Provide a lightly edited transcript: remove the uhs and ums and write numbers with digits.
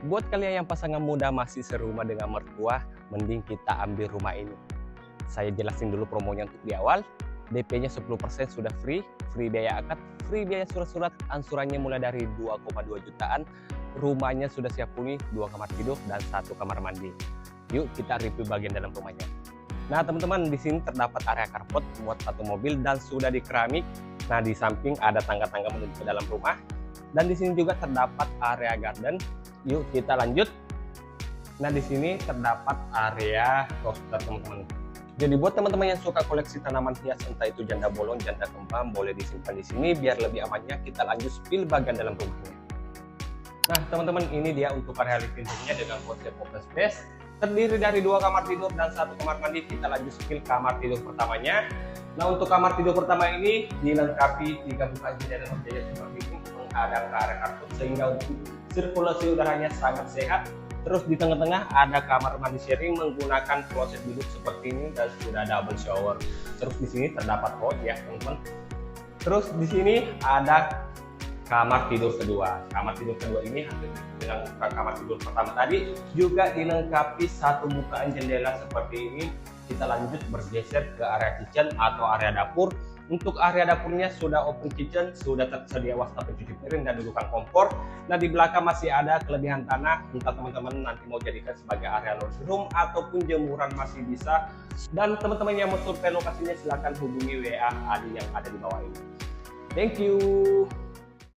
Buat kalian yang pasangan muda masih serumah dengan mertua, mending kita ambil rumah ini. Saya jelasin dulu promonya untuk di awal. DP-nya 10% sudah free biaya akad, free biaya surat-surat, angsurannya mulai dari 2,2 jutaan. Rumahnya sudah siap huni, 2 kamar tidur dan 1 kamar mandi. Yuk kita review bagian dalam rumahnya. Nah teman-teman, di sini terdapat area carport buat satu mobil dan sudah di keramik. Nah di samping ada tangga-tangga menuju ke dalam rumah. Dan di sini juga terdapat area garden. Yuk kita lanjut. Nah di sini terdapat area roster teman-teman. Jadi buat teman-teman yang suka koleksi tanaman hias, entah itu janda bolong, janda kembang, boleh disimpan di sini biar lebih amannya. Kita lanjut spill bagian dalam rumahnya. Nah teman-teman, ini dia untuk area living room-nya dengan konsep open space. Terdiri dari 2 kamar tidur dan 1 kamar mandi. Kita lanjut spill kamar tidur pertamanya. Nah untuk kamar tidur pertama ini dilengkapi 3 buka jendela berjaya seperti ini menghadap ke area karpet sehingga untuk sirkulasi udaranya sangat sehat. Terus di tengah-tengah ada kamar mandi sharing menggunakan kloset duduk seperti ini dan sudah double shower. Terus di sini terdapat hot ya teman-teman. Terus di sini ada kamar tidur kedua. Kamar tidur kedua ini dengan kamar tidur pertama tadi juga dilengkapi 1 bukaan jendela seperti ini. Kita lanjut bergeser ke area kitchen atau area dapur. Untuk area dapurnya sudah open kitchen, sudah tersedia wastafel pencuci piring dan dudukan kompor. Nah di belakang masih ada kelebihan tanah, entah teman-teman nanti mau jadikan sebagai area laundry room ataupun jemuran masih bisa. Dan teman-teman yang mau survei lokasinya silahkan hubungi WA Adi yang ada di bawah ini. Thank you.